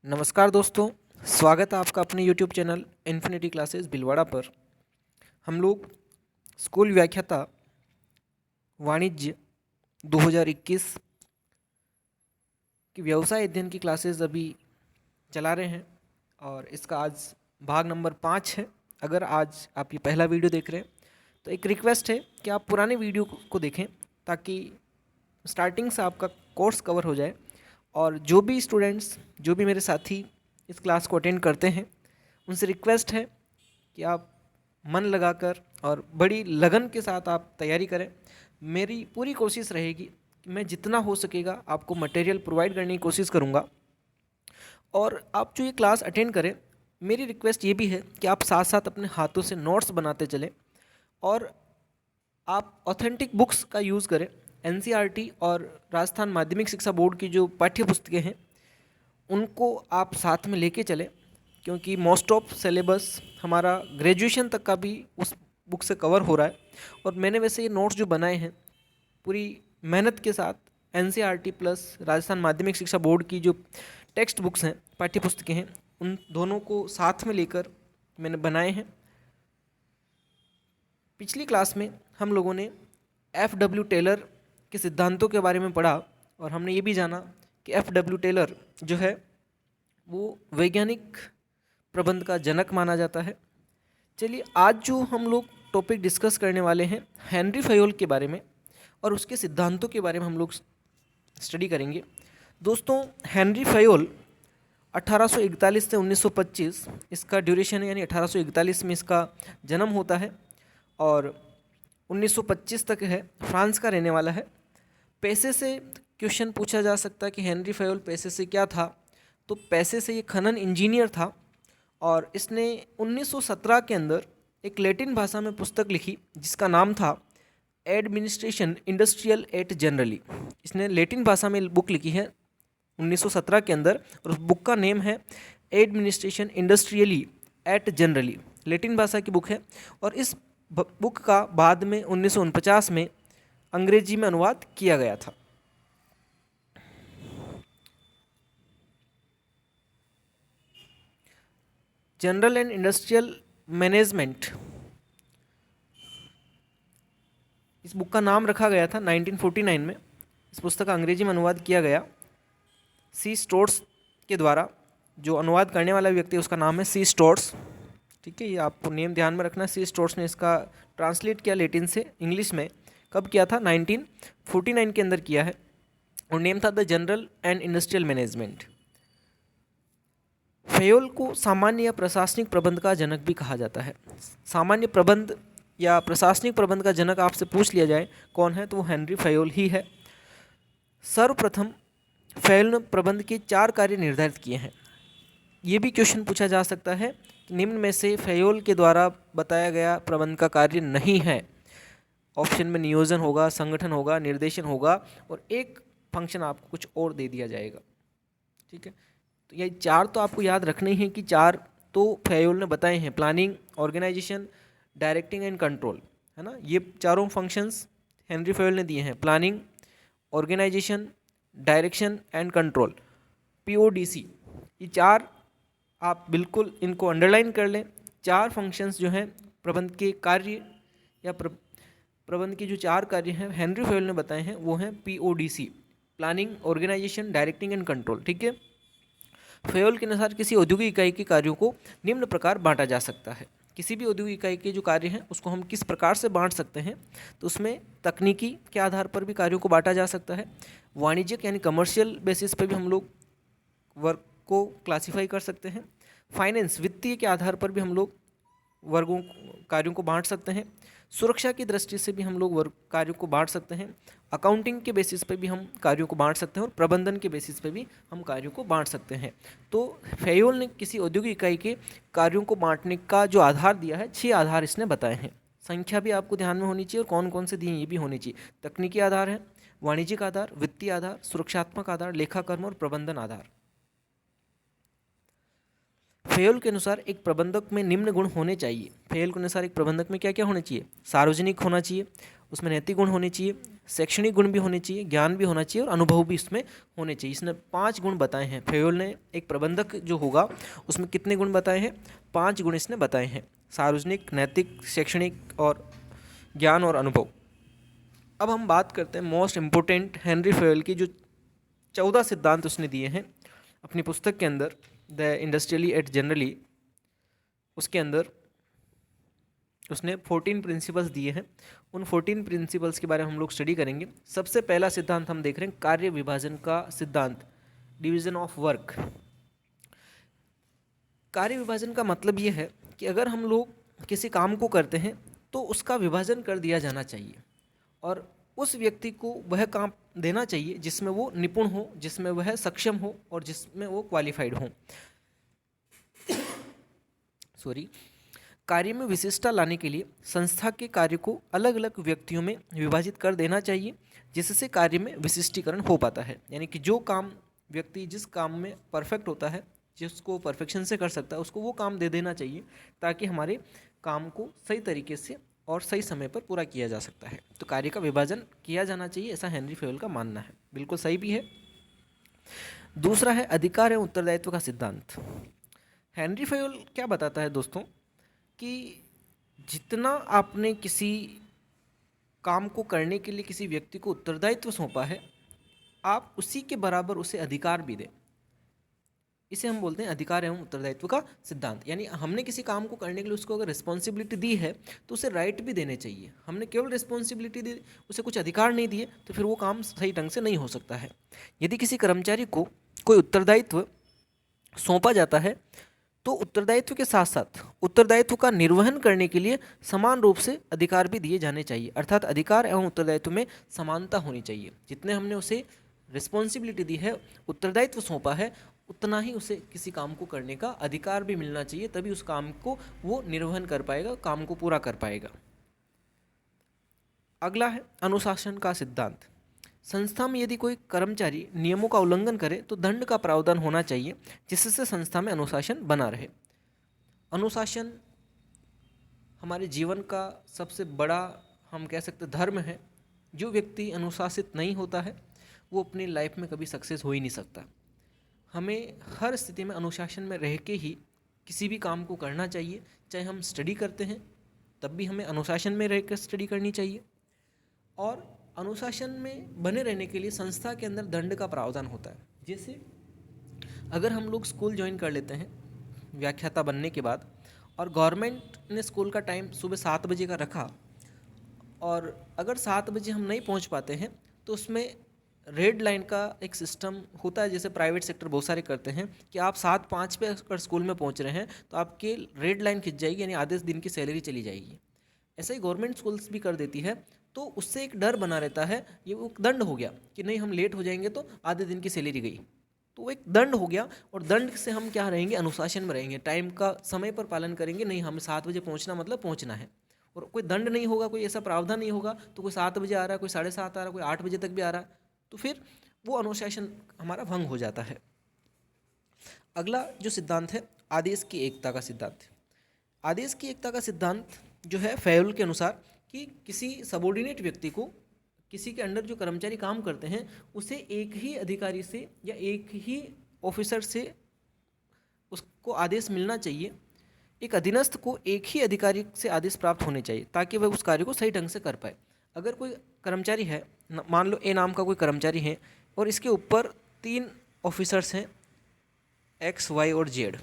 नमस्कार दोस्तों, स्वागत है आपका अपने YouTube channel infinity classes Bhilwara पर। हम लोग स्कूल व्याख्याता वाणिज्य 2021 की व्यवसाय अध्ययन की क्लासेस अभी चला रहे हैं और इसका आज भाग नंबर 5 है। अगर आज आप ये पहला वीडियो देख रहे हैं तो एक रिक्वेस्ट है कि आप पुराने वीडियो को देखें ताकि स्टार्टिंग से आपका कोर्स कवर हो जाए। और जो भी स्टूडेंट्स, जो भी मेरे साथी इस क्लास को अटेंड करते हैं, उनसे रिक्वेस्ट है कि आप मन लगाकर और बड़ी लगन के साथ आप तैयारी करें। मेरी पूरी कोशिश रहेगी कि मैं जितना हो सकेगा आपको मटेरियल प्रोवाइड करने की कोशिश करूँगा। और आप जो ये क्लास अटेंड करें, मेरी रिक्वेस्ट ये भी है कि आप साथ साथ अपने हाथों से नोट्स बनाते चलें और आप ऑथेंटिक बुक्स का यूज़ करें। एनसीईआरटी और राजस्थान माध्यमिक शिक्षा बोर्ड की जो पाठ्य पुस्तकें हैं उनको आप साथ में लेके चलें, क्योंकि मोस्ट ऑफ सिलेबस हमारा ग्रेजुएशन तक का भी उस बुक से कवर हो रहा है। और मैंने वैसे ये नोट्स जो बनाए हैं पूरी मेहनत के साथ एनसीईआरटी प्लस राजस्थान माध्यमिक शिक्षा बोर्ड की जो टेक्स्ट बुक्स हैं, पाठ्य पुस्तकें हैं, उन दोनों को साथ में लेकर मैंने बनाए हैं। पिछली क्लास में हम लोगों ने एफ.डब्ल्यू. टेलर के सिद्धांतों के बारे में पढ़ा और हमने ये भी जाना कि एफ.डब्ल्यू. टेलर जो है वो वैज्ञानिक प्रबंध का जनक माना जाता है। चलिए, आज जो हम लोग टॉपिक डिस्कस करने वाले हैं हेनरी फयोल के बारे में और उसके सिद्धांतों के बारे में हम लोग स्टडी करेंगे। दोस्तों, हेनरी फयोल 1841 से 1925 इसका ड्यूरेशन है, यानी 1841 में इसका जन्म होता है और 1925 तक है। फ्रांस का रहने वाला है। पैसे से क्वेश्चन पूछा जा सकता है कि हेनरी फयोल पैसे से क्या था, तो पैसे से ये खनन इंजीनियर था और इसने 1917 के अंदर एक लैटिन भाषा में पुस्तक लिखी जिसका नाम था एडमिनिस्ट्रेशन इंडस्ट्रियल एट जनरली। इसने लैटिन भाषा में बुक लिखी है 1917 के अंदर और उस बुक का नेम है एडमिनिस्ट्रेशन इंडस्ट्रियली एट जनरली। लैटिन भाषा की बुक है और इस बुक का बाद में 1949 में अंग्रेजी में अनुवाद किया गया था। जनरल एंड इंडस्ट्रियल मैनेजमेंट इस बुक का नाम रखा गया था 1949 में। इस पुस्तक का अंग्रेजी में अनुवाद किया गया सी स्टोर्स के द्वारा। जो अनुवाद करने वाला व्यक्ति है उसका नाम है सी स्टोर्स। ठीक है, ये आपको नेम ध्यान में रखना। सी स्टोर्स ने इसका ट्रांसलेट किया लैटिन से इंग्लिश में। कब किया था? 1949 के अंदर किया है और नेम था the general and industrial management. Fayol को सामान्य या प्रशासनिक प्रबंध का जनक भी कहा जाता है। सामान्य प्रबंध या प्रशासनिक प्रबंध का जनक आपसे पूछ लिया जाए कौन है, तो वो हेनरी फयोल ही है। सर्वप्रथम फयोल ने प्रबंध के 4 कार्य निर्धारित किए हैं। ये भी क्वेश्चन पूछा जा सकता है कि निम्न में से फयोल के द्वारा बताया गया प्रबंध का कार्य नहीं है। ऑप्शन में नियोजन होगा, संगठन होगा, निर्देशन होगा और एक फंक्शन आपको कुछ और दे दिया जाएगा। ठीक है, तो ये 4 तो आपको याद रखने ही हैं कि 4 तो फयोल ने बताए हैं। Planning, organization, directing and control, है ना। ये चारों फंक्शंस हेनरी फयोल ने दिए हैं। Planning, organization, direction and control, PODC। ये 4 आप बिल्कुल इनको अंडरलाइन कर लें। 4 फंक्शंस जो हैं प्रबंध के कार्य या प्रबंध के जो 4 कार्य हैं हेनरी फयोल ने बताए हैं वो हैं PODC, planning, organization, directing and control. ठीक है, फयोल के अनुसार किसी औद्योगिक इकाई के कार्यों को निम्न प्रकार बांटा जा सकता है। किसी भी औद्योगिक इकाई के जो कार्य हैं उसको हम किस प्रकार से बांट सकते हैं, तो उसमें तकनीकी के आधार पर भी कार्यों को बांटा जा सकता है। वाणिज्यिक यानी कमर्शियल बेसिस पर भी हम लोग वर्क को क्लासीफाई कर सकते हैं। फाइनेंस, वित्तीय के आधार पर भी हम लोग वर्गों कार्यों को बांट सकते हैं। सुरक्षा की दृष्टि से भी हम लोग वर्ग कार्यों को बांट सकते हैं। अकाउंटिंग के बेसिस पे भी हम कार्यों को बांट सकते हैं और प्रबंधन के बेसिस पे भी हम कार्यों को बांट सकते हैं। तो फयोल ने किसी औद्योगिक इकाई के कार्यों को बांटने का जो आधार दिया है, 6 आधार इसने बताए हैं। संख्या भी आपको ध्यान में होनी चाहिए और कौन कौन से दिए ये भी होनी चाहिए। तकनीकी आधार है, वाणिज्यिक आधार, वित्तीय आधार, सुरक्षात्मक आधार, लेखाकर्म और प्रबंधन आधार। फयोल के अनुसार एक प्रबंधक में निम्न गुण होने चाहिए। फयोल के अनुसार एक प्रबंधक में क्या क्या होने चाहिए? सार्वजनिक होना चाहिए, उसमें नैतिक गुण होने चाहिए, शैक्षणिक गुण भी होने चाहिए, ज्ञान भी होना चाहिए और अनुभव भी इसमें होने चाहिए। इसने 5 गुण बताए हैं। फेयोल ने एक प्रबंधक जो होगा उसमें कितने गुण बताए हैं? 5 गुण इसने बताए हैं, सार्वजनिक, नैतिक, शैक्षणिक और ज्ञान और अनुभव। अब हम बात करते हैं मोस्ट इम्पोर्टेंट हेनरी फेयोल की, जो 14 सिद्धांत उसने दिए हैं अपनी पुस्तक के अंदर, द इंडस्ट्रियली एट जनरली। उसके अंदर उसने 14 प्रिंसिपल्स दिए हैं। उन 14 प्रिंसिपल्स के बारे में हम लोग स्टडी करेंगे। सबसे पहला सिद्धांत हम देख रहे हैं कार्य विभाजन का सिद्धांत, डिवीजन ऑफ वर्क। कार्य विभाजन का मतलब ये है कि अगर हम लोग किसी काम को करते हैं तो उसका विभाजन कर दिया जाना चाहिए और उस व्यक्ति को वह काम देना चाहिए जिसमें वो निपुण हो, जिसमें वह सक्षम हो और जिसमें वो क्वालिफाइड हो। कार्य में विशिष्टता लाने के लिए संस्था के कार्य को अलग अलग व्यक्तियों में विभाजित कर देना चाहिए, जिससे कार्य में विशिष्टीकरण हो पाता है। यानी कि जो काम व्यक्ति जिस काम में परफेक्ट होता है, जिसको परफेक्शन से कर सकता है, उसको वो काम दे देना चाहिए ताकि हमारे काम को सही तरीके से और सही समय पर पूरा किया जा सकता है। तो कार्य का विभाजन किया जाना चाहिए, ऐसा हेनरी फेयोल का मानना है। बिल्कुल सही भी है। दूसरा है अधिकार एवं उत्तरदायित्व का सिद्धांत। हेनरी फेयोल क्या बताता है दोस्तों कि जितना आपने किसी काम को करने के लिए किसी व्यक्ति को उत्तरदायित्व सौंपा है, आप उसी के बराबर उसे अधिकार भी दें। इसे हम बोलते हैं अधिकार एवं उत्तरदायित्व का सिद्धांत। यानी हमने किसी काम को करने के लिए उसको अगर रिस्पॉन्सिबिलिटी दी है तो उसे राइट भी देने चाहिए। हमने केवल रिस्पॉन्सिबिलिटी दी, उसे कुछ अधिकार नहीं दिए, तो फिर वो काम सही ढंग से नहीं हो सकता है। यदि किसी कर्मचारी को कोई उत्तरदायित्व सौंपा जाता है तो उत्तरदायित्व के साथ साथ उत्तरदायित्व का निर्वहन करने के लिए समान रूप से अधिकार भी दिए जाने चाहिए। अर्थात अधिकार एवं उत्तरदायित्व में समानता होनी चाहिए। जितने हमने उसे रिस्पॉन्सिबिलिटी दी है, उत्तरदायित्व सौंपा है, उतना ही उसे किसी काम को करने का अधिकार भी मिलना चाहिए, तभी उस काम को वो निर्वहन कर पाएगा, काम को पूरा कर पाएगा। अगला है अनुशासन का सिद्धांत। संस्था में यदि कोई कर्मचारी नियमों का उल्लंघन करे तो दंड का प्रावधान होना चाहिए, जिससे संस्था में अनुशासन बना रहे। अनुशासन हमारे जीवन का सबसे बड़ा, हम कह सकते धर्म है। जो व्यक्ति अनुशासित नहीं होता है वो अपनी लाइफ में कभी सक्सेस हो ही नहीं सकता। हमें हर स्थिति में अनुशासन में रह के ही किसी भी काम को करना चाहिए। चाहे हम स्टडी करते हैं तब भी हमें अनुशासन में रह कर स्टडी करनी चाहिए, और अनुशासन में बने रहने के लिए संस्था के अंदर दंड का प्रावधान होता है। जैसे अगर हम लोग स्कूल ज्वाइन कर लेते हैं व्याख्याता बनने के बाद, और गवर्नमेंट ने स्कूल का टाइम सुबह 7 बजे का रखा, और अगर 7 बजे हम नहीं पहुंच पाते हैं तो उसमें रेड लाइन का एक सिस्टम होता है, जैसे प्राइवेट सेक्टर बहुत सारे करते हैं कि आप 7:05 पे अगर स्कूल में पहुंच रहे हैं तो आपके रेड लाइन खिंच जाएगी, यानी आधे दिन की सैलरी चली जाएगी। ऐसा ही गवर्नमेंट स्कूल्स भी कर देती है। तो उससे एक डर बना रहता है, ये वो दंड हो गया कि नहीं हम लेट हो जाएंगे तो आधे दिन की सैलरी गई, तो वो एक दंड हो गया। और दंड से हम क्या रहेंगे, अनुशासन में रहेंगे, टाइम का समय पर पालन करेंगे। नहीं, हमें 7 बजे पहुंचना मतलब पहुंचना है, और कोई दंड नहीं होगा, कोई ऐसा प्रावधान नहीं होगा। तो कोई 7 बजे आ रहा है, कोई 7:30 आ रहा है, कोई 8 बजे तक भी आ रहा है, तो फिर वो अनुशासन हमारा भंग हो जाता है। अगला जो सिद्धांत है आदेश की एकता का सिद्धांत। आदेश की एकता का सिद्धांत जो है फेयोल के अनुसार कि किसी सबॉर्डिनेट व्यक्ति को, किसी के अंडर जो कर्मचारी काम करते हैं, उसे एक ही अधिकारी से या एक ही ऑफिसर से उसको आदेश मिलना चाहिए। एक अधीनस्थ को एक ही अधिकारी से आदेश प्राप्त होने चाहिए ताकि वह उस कार्य को सही ढंग से कर पाए। अगर कोई कर्मचारी है, मान लो ए नाम का कोई कर्मचारी है, और इसके ऊपर 3 ऑफिसर्स हैं, एक्स, वाई और जेड।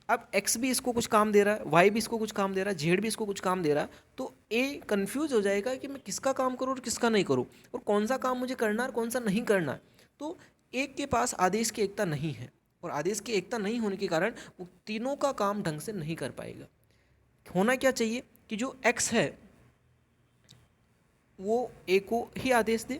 अब एक्स भी इसको कुछ काम दे रहा है, वाई भी इसको कुछ काम दे रहा है, जेड भी इसको कुछ काम दे रहा है, तो ए कंफ्यूज हो जाएगा कि मैं किसका काम करूँ और किसका नहीं करूँ, और कौन सा काम मुझे करना है और कौन सा नहीं करना है। तो एक के पास आदेश की एकता नहीं है, और आदेश की एकता नहीं होने के कारण वो तीनों का काम ढंग से नहीं कर पाएगा। होना क्या चाहिए कि जो एक्स है वो ए को ही आदेश दे,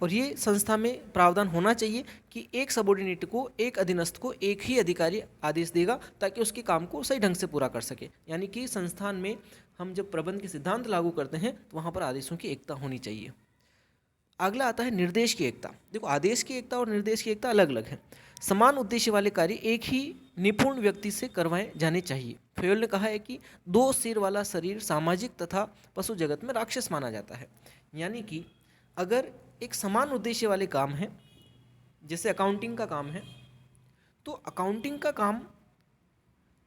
और ये संस्था में प्रावधान होना चाहिए कि एक सबॉर्डिनेट को, एक अधीनस्थ को एक ही अधिकारी आदेश देगा ताकि उसके काम को सही ढंग से पूरा कर सके। यानी कि संस्थान में हम जब प्रबंध के सिद्धांत लागू करते हैं तो वहाँ पर आदेशों की एकता होनी चाहिए। अगला आता है निर्देश की एकता। देखो, आदेश की एकता और निर्देश की एकता अलग अलग है। समान उद्देश्य वाले कार्य एक ही निपुण व्यक्ति से करवाए जाने चाहिए। फेयोल ने कहा है कि दो सिर वाला शरीर सामाजिक तथा पशु जगत में राक्षस माना जाता है। यानी कि अगर एक समान उद्देश्य वाले काम है, जैसे अकाउंटिंग का काम है, तो अकाउंटिंग का काम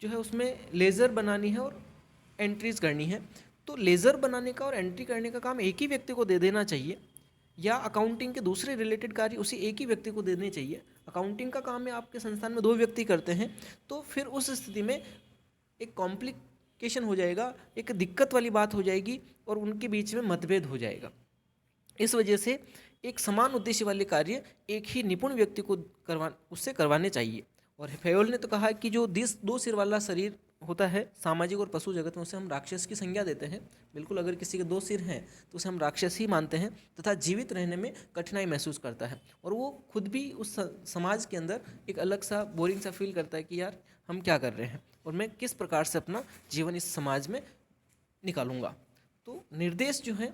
जो है उसमें लेज़र बनानी है और एंट्रीज करनी है, तो लेज़र बनाने का और एंट्री करने का काम एक ही व्यक्ति को दे देना चाहिए, या अकाउंटिंग के दूसरे रिलेटेड कार्य उसी एक ही व्यक्ति को देने चाहिए। अकाउंटिंग का काम है आपके संस्थान में 2 व्यक्ति करते हैं, तो फिर उस स्थिति में एक कॉम्प्लिकेशन हो जाएगा, एक दिक्कत वाली बात हो जाएगी और उनके बीच में मतभेद हो जाएगा। इस वजह से एक समान उद्देश्य वाले कार्य एक ही निपुण व्यक्ति को उससे करवाने चाहिए। और फेयोल ने तो कहा कि जो दो सिर वाला शरीर होता है सामाजिक और पशु जगत में, उसे हम राक्षस की संज्ञा देते हैं। बिल्कुल, अगर किसी के 2 सिर हैं तो उसे हम राक्षस ही मानते हैं तथा जीवित रहने में कठिनाई महसूस करता है, और वो खुद भी उस समाज के अंदर एक अलग सा बोरिंग सा फील करता है कि यार हम क्या कर रहे हैं और मैं किस प्रकार से अपना जीवन इस समाज में निकालूंगा। तो निर्देश जो है,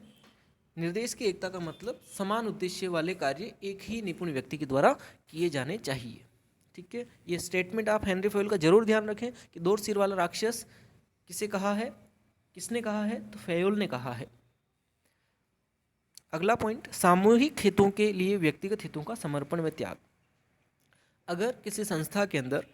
निर्देश की एकता का मतलब समान उद्देश्य वाले कार्य एक ही निपुण व्यक्ति के द्वारा किए जाने चाहिए। ठीक है, ये स्टेटमेंट आप हेनरी फेयोल का जरूर ध्यान रखें कि 2 सिर वाला राक्षस किसे कहा है, किसने कहा है, तो फेयोल ने कहा है। अगला पॉइंट, सामूहिक हितों के लिए व्यक्तिगत हितों का समर्पण व त्याग। अगर किसी संस्था के अंदर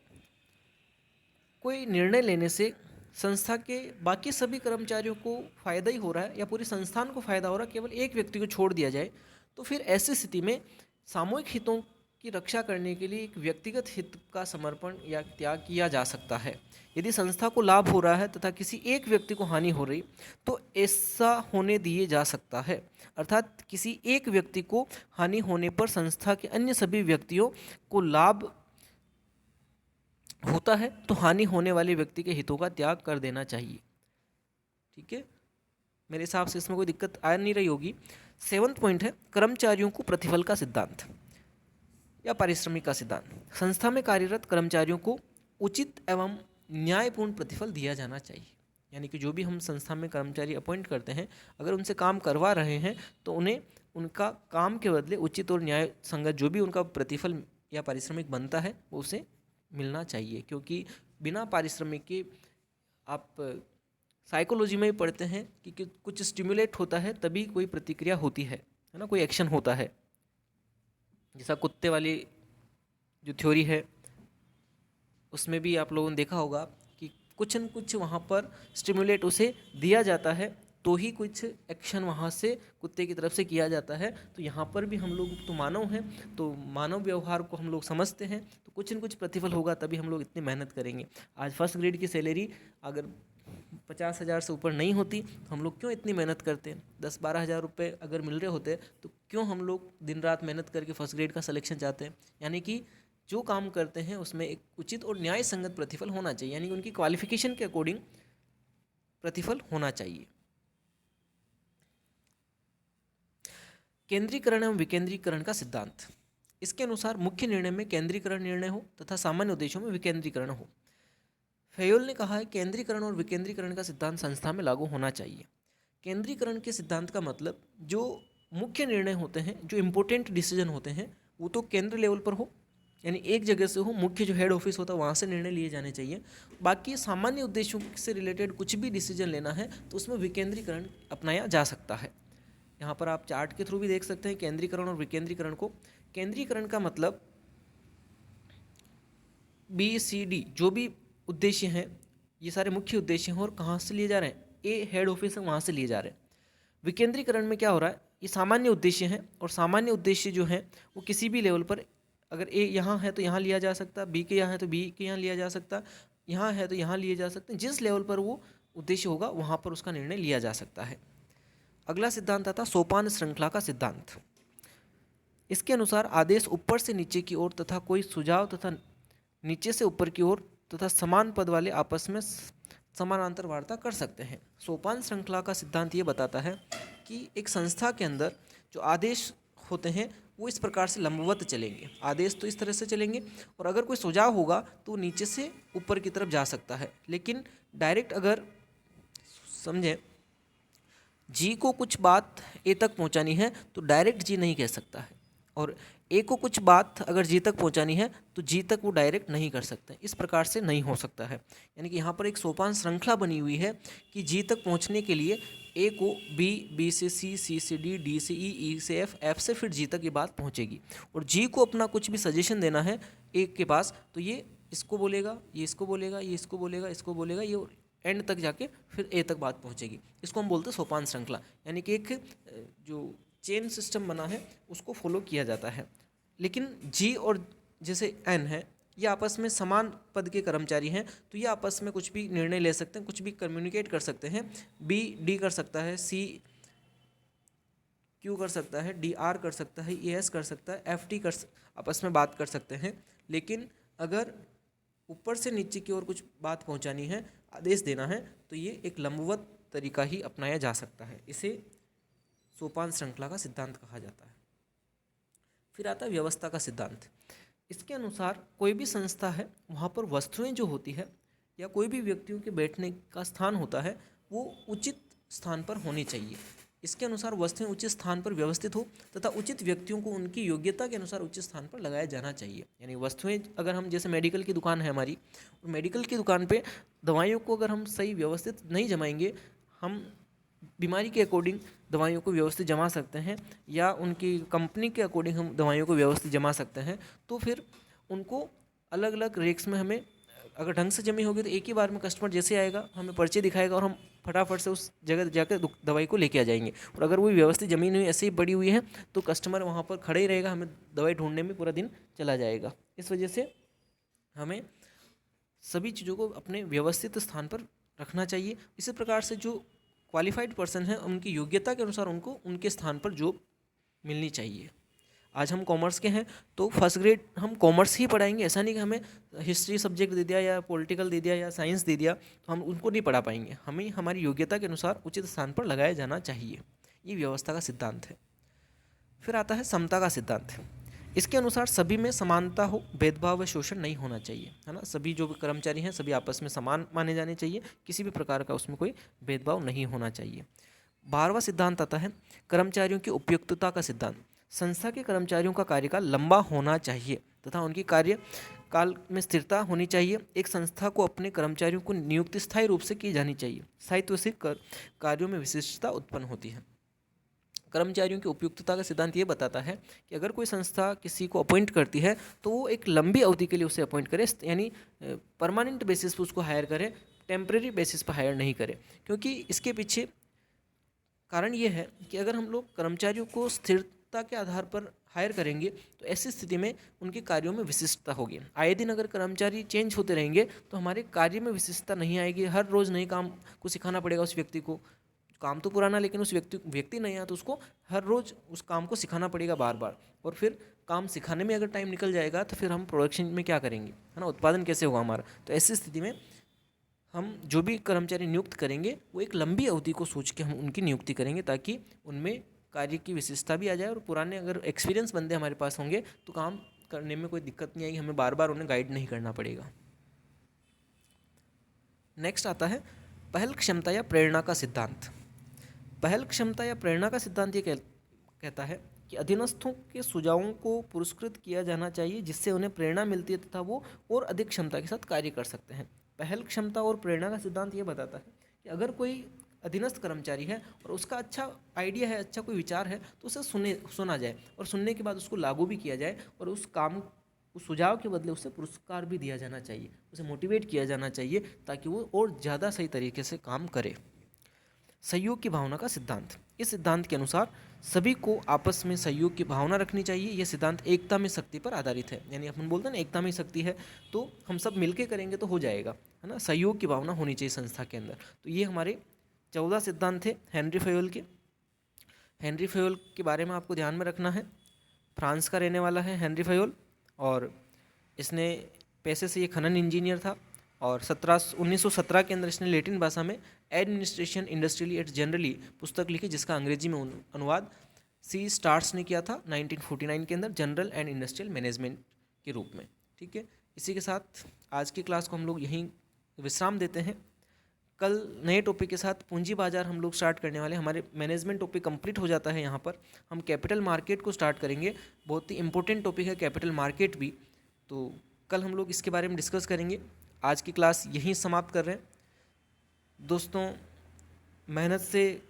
कोई निर्णय लेने से संस्था के बाकी सभी कर्मचारियों को फायदा ही हो रहा है या पूरी संस्थान को फायदा हो रहा है, केवल एक व्यक्ति को छोड़ दिया जाए, तो फिर ऐसी स्थिति में सामूहिक हितों की रक्षा करने के लिए एक व्यक्तिगत हित का समर्पण या त्याग किया जा सकता है। यदि संस्था को लाभ हो रहा है तथा किसी एक व्यक्ति को हानि हो रही, तो ऐसा होने दिए जा सकता है। अर्थात किसी एक व्यक्ति को हानि होने पर संस्था के अन्य सभी व्यक्तियों को लाभ होता है, तो हानि होने वाले व्यक्ति के हितों का त्याग कर देना चाहिए। ठीक है, मेरे हिसाब से इसमें कोई दिक्कत आ नहीं रही होगी। 7वां पॉइंट है कर्मचारियों को प्रतिफल का सिद्धांत या पारिश्रमिक का सिद्धांत। संस्था में कार्यरत कर्मचारियों को उचित एवं न्यायपूर्ण प्रतिफल दिया जाना चाहिए। यानी कि जो भी हम संस्था में कर्मचारी अपॉइंट करते हैं, अगर उनसे काम करवा रहे हैं तो उन्हें उनका काम के बदले उचित और न्याय संगत जो भी उनका प्रतिफल या पारिश्रमिक बनता है वो उसे मिलना चाहिए। क्योंकि बिना पारिश्रमिक के, आप साइकोलॉजी में ही पढ़ते हैं कि कुछ स्टिमुलेट होता है तभी कोई प्रतिक्रिया होती है ना, कोई एक्शन होता है। जैसा कुत्ते वाली जो थ्योरी है उसमें भी आप लोगों ने देखा होगा कि कुछ न कुछ वहाँ पर स्टिमुलेट उसे दिया जाता है तो ही कुछ एक्शन वहाँ से कुत्ते की तरफ से किया जाता है। तो यहाँ पर भी हम लोग तो मानव हैं, तो मानव व्यवहार को हम लोग समझते हैं, तो कुछ न कुछ प्रतिफल होगा तभी हम लोग इतनी मेहनत करेंगे। आज फर्स्ट ग्रेड की सैलरी अगर 50,000 से ऊपर नहीं होती तो हम लोग क्यों इतनी मेहनत करते हैं। 10-12 हज़ार रुपये अगर मिल रहे होते तो क्यों हम लोग दिन रात मेहनत करके फर्स्ट ग्रेड का सिलेक्शन चाहते हैं। यानी कि जो काम करते हैं उसमें एक उचित और न्याय संगत प्रतिफल होना चाहिए, यानी कि उनकी क्वालिफिकेशन के अकॉर्डिंग प्रतिफल होना चाहिए। केंद्रीकरण एवं विकेंद्रीकरण का सिद्धांत। इसके अनुसार मुख्य निर्णय में केंद्रीकरण निर्णय हो तथा सामान्य उद्देश्यों में विकेंद्रीकरण हो। फेयोल ने कहा है केंद्रीकरण और विकेंद्रीकरण का सिद्धांत संस्था में लागू होना चाहिए। केंद्रीकरण के सिद्धांत का मतलब जो मुख्य निर्णय होते हैं, जो इम्पोर्टेंट डिसीजन होते हैं, वो तो केंद्र लेवल पर हो, यानी एक जगह से हो, मुख्य जो हेड ऑफिस होता है वहाँ से निर्णय लिए जाने चाहिए। बाकी सामान्य उद्देश्यों से रिलेटेड कुछ भी डिसीजन लेना है तो उसमें विकेंद्रीकरण अपनाया जा सकता है। यहाँ पर आप चार्ट के थ्रू भी देख सकते हैं केंद्रीकरण और विकेंद्रीकरण को। केंद्रीकरण का मतलब BCD जो भी उद्देश्य हैं, ये सारे मुख्य उद्देश्य हैं और कहाँ से लिए जा रहे हैं, ए हेड ऑफिस है वहाँ से लिए जा रहे हैं। विकेंद्रीकरण में क्या हो रहा है, ये सामान्य उद्देश्य हैं और सामान्य उद्देश्य जो हैं वो किसी भी लेवल पर, अगर ए यहाँ है तो यहाँ लिया जा सकता, बी के यहाँ है तो बी के यहाँ लिया जा सकता, यहाँ है तो यहाँ लिए जा सकते हैं। जिस लेवल पर वो उद्देश्य होगा वहाँ पर उसका निर्णय लिया जा सकता है। अगला सिद्धांत आता सोपान श्रृंखला का सिद्धांत। इसके अनुसार आदेश ऊपर से नीचे की ओर तथा कोई सुझाव तथा नीचे से ऊपर की ओर तथा समान पद वाले आपस में समानांतर वार्ता कर सकते हैं। सोपान श्रृंखला का सिद्धांत ये बताता है कि एक संस्था के अंदर जो आदेश होते हैं वो इस प्रकार से लंबवत चलेंगे। आदेश तो इस तरह से चलेंगे और अगर कोई सुझाव होगा तो वो नीचे से ऊपर की तरफ जा सकता है। लेकिन डायरेक्ट अगर समझें जी को कुछ बात ए तक पहुंचानी है तो डायरेक्ट जी नहीं कह सकता है। और ए को कुछ बात अगर जी तक पहुंचानी है तो जी तक वो डायरेक्ट नहीं कर सकते, इस प्रकार से नहीं हो सकता है। यानी कि यहाँ पर एक सोपान श्रृंखला बनी हुई है कि जी तक पहुंचने के लिए ए को बी, बी से सी, सी से डी, डी से ई, ई से एफ, एफ से फिर जी तक ये बात पहुंचेगी। और जी को अपना कुछ भी सजेशन देना है ए के पास तो ये इसको बोलेगा, ये इसको बोलेगा, ये इसको बोलेगा, इसको बोलेगा, ये एंड तक जाके फिर ए तक बात पहुंचेगी। इसको हम बोलते हैं सोपान श्रृंखला, यानी कि एक जो चेन सिस्टम बना है उसको फॉलो किया जाता है। लेकिन जी और जैसे एन है ये आपस में समान पद के कर्मचारी हैं तो ये आपस में कुछ भी निर्णय ले सकते हैं, कुछ भी कम्युनिकेट कर सकते हैं। बी डी कर सकता है, सी क्यू कर सकता है, डी आर कर सकता है, ई एस कर सकता है, एफ टी आपस में बात कर सकते हैं। लेकिन अगर ऊपर से नीचे की ओर कुछ बात पहुंचानी है, आदेश देना है, तो ये एक लंबवत तरीका ही अपनाया जा सकता है। इसे सोपान श्रृंखला का सिद्धांत कहा जाता है। फिर आता है व्यवस्था का सिद्धांत। इसके अनुसार कोई भी संस्था है वहाँ पर वस्तुएं जो होती है या कोई भी व्यक्तियों के बैठने का स्थान होता है वो उचित स्थान पर होनी चाहिए। इसके अनुसार वस्तुएं उचित स्थान पर व्यवस्थित हो तथा उचित व्यक्तियों को उनकी योग्यता के अनुसार उचित स्थान पर लगाया जाना चाहिए। यानी वस्तुएं अगर हम जैसे मेडिकल की दुकान है हमारी, और मेडिकल की दुकान पे दवाइयों को अगर हम सही व्यवस्थित नहीं जमाएंगे, हम बीमारी के अकॉर्डिंग दवाइयों को व्यवस्थित जमा सकते हैं या उनकी कंपनी के अकॉर्डिंग हम दवाइयों को व्यवस्थित जमा सकते हैं, तो फिर उनको अलग अलग रेक्स में हमें अगर ढंग से जमी होगी तो एक ही बार में कस्टमर जैसे आएगा हमें पर्चे दिखाएगा और हम फटाफट से उस जगह जाकर दवाई को लेके आ जाएंगे। और अगर वो व्यवस्थित जमी नहीं ऐसे ही पड़ी हुई है तो कस्टमर वहाँ पर खड़े ही रहेगा, हमें दवाई ढूंढने में पूरा दिन चला जाएगा। इस वजह से हमें सभी चीज़ों को अपने व्यवस्थित स्थान पर रखना चाहिए। इसी प्रकार से जो क्वालिफाइड पर्सन है उनकी योग्यता के अनुसार उनको उनके स्थान पर जॉब मिलनी चाहिए। आज हम कॉमर्स के हैं तो फर्स्ट ग्रेड हम कॉमर्स ही पढ़ाएंगे, ऐसा नहीं कि हमें हिस्ट्री सब्जेक्ट दे दिया या पॉलिटिकल दे दिया या साइंस दे दिया तो हम उनको नहीं पढ़ा पाएंगे। हमें हमारी योग्यता के अनुसार उचित स्थान पर लगाया जाना चाहिए। ये व्यवस्था का सिद्धांत है। फिर आता है समता का सिद्धांत। इसके अनुसार सभी में समानता हो, भेदभाव व शोषण नहीं होना चाहिए, है ना। सभी जो भी कर्मचारी हैं सभी आपस में समान माने जाने चाहिए, किसी भी प्रकार का उसमें कोई भेदभाव नहीं होना चाहिए। 12वां सिद्धांत आता है कर्मचारियों की उपयुक्तता का सिद्धांत। संस्था के कर्मचारियों का कार्यकाल लंबा होना चाहिए तथा उनकी कार्य काल में स्थिरता होनी चाहिए। एक संस्था को अपने कर्मचारियों को नियुक्ति स्थायी रूप से की जानी चाहिए। स्थायित्व से कार्यों में विशिष्टता उत्पन्न होती है। कर्मचारियों की उपयुक्तता का सिद्धांत ये बताता है कि अगर कोई संस्था किसी को अपॉइंट करती है तो वो एक लंबी अवधि के लिए उसे अपॉइंट करे, यानी परमानेंट बेसिस पर उसको हायर करे, टेम्परेरी बेसिस पर हायर नहीं करे। क्योंकि इसके पीछे कारण ये है कि अगर हम लोग कर्मचारियों को स्थिरता के आधार पर हायर करेंगे तो ऐसी स्थिति में उनके कार्यों में विशिष्टता होगी। आए दिन अगर कर्मचारी चेंज होते रहेंगे तो हमारे कार्य में विशिष्टता नहीं आएगी। हर रोज़ नए काम को सिखाना पड़ेगा उस व्यक्ति को। काम तो पुराना लेकिन उस व्यक्ति नहीं आया तो उसको हर रोज़ उस काम को सिखाना पड़ेगा बार बार। और फिर काम सिखाने में अगर टाइम निकल जाएगा तो फिर हम प्रोडक्शन में क्या करेंगे, है ना, उत्पादन कैसे होगा हमारा। तो ऐसी स्थिति में हम जो भी कर्मचारी नियुक्त करेंगे वो एक लंबी अवधि को सोच के हम उनकी नियुक्ति करेंगे ताकि उनमें कार्य की विशेषता भी आ जाए और पुराने अगर एक्सपीरियंस बंदे हमारे पास होंगे तो काम करने में कोई दिक्कत नहीं आएगी, हमें बार बार उन्हें गाइड नहीं करना पड़ेगा। नेक्स्ट आता है पहल क्षमता या प्रेरणा का सिद्धांत। पहल क्षमता या प्रेरणा का सिद्धांत ये कहता है कि अधीनस्थों के सुझावों को पुरस्कृत किया जाना चाहिए जिससे उन्हें प्रेरणा मिलती है तथा वो और अधिक क्षमता के साथ कार्य कर सकते हैं। पहल क्षमता और प्रेरणा का सिद्धांत ये बताता है कि अगर कोई अधीनस्थ कर्मचारी है और उसका अच्छा आइडिया है, अच्छा कोई विचार है तो उसे सुना जाए और सुनने के बाद उसको लागू भी किया जाए और उस सुझाव के बदले उसे पुरस्कार भी दिया जाना चाहिए, उसे मोटिवेट किया जाना चाहिए ताकि वो और ज़्यादा सही तरीके से काम करे। सहयोग की भावना का सिद्धांत। इस सिद्धांत के अनुसार सभी को आपस में सहयोग की भावना रखनी चाहिए। यह सिद्धांत एकता में शक्ति पर आधारित है, यानी अपन बोलते हैं ना एकता में शक्ति है, तो हम सब मिलके करेंगे तो हो जाएगा, है ना। सहयोग की भावना होनी चाहिए संस्था के अंदर। तो ये हमारे 14 सिद्धांत थे हेनरी फयोल के। हेनरी फयोल के बारे में आपको ध्यान में रखना है, फ्रांस का रहने वाला है हेनरी फयोल और इसने पैसे से ये खनन इंजीनियर था और 1917 के अंदर इसने लैटिन भाषा में एडमिनिस्ट्रेशन इंडस्ट्रियली एट जनरली पुस्तक लिखी जिसका अंग्रेजी में अनुवाद सी स्टार्स ने किया था 1949 के अंदर जनरल एंड इंडस्ट्रियल मैनेजमेंट के रूप में। ठीक है, इसी के साथ आज की क्लास को हम लोग यहीं विश्राम देते हैं। कल नए टॉपिक के साथ पूंजी बाजार हम लोग स्टार्ट करने वाले हैं। हमारे मैनेजमेंट टॉपिक कंप्लीट हो जाता है। यहाँ पर हम कैपिटल मार्केट को स्टार्ट करेंगे। बहुत ही इंपॉर्टेंट टॉपिक है कैपिटल मार्केट भी, तो कल हम लोग इसके बारे में डिस्कस करेंगे। आज की क्लास यहीं समाप्त कर रहे हैं। दोस्तों, मेहनत से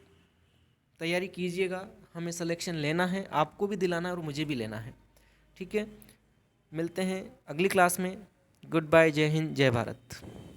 तैयारी कीजिएगा, हमें सिलेक्शन लेना है, आपको भी दिलाना है और मुझे भी लेना है। ठीक है, मिलते हैं अगली क्लास में। गुड बाय, जय हिंद, जय भारत।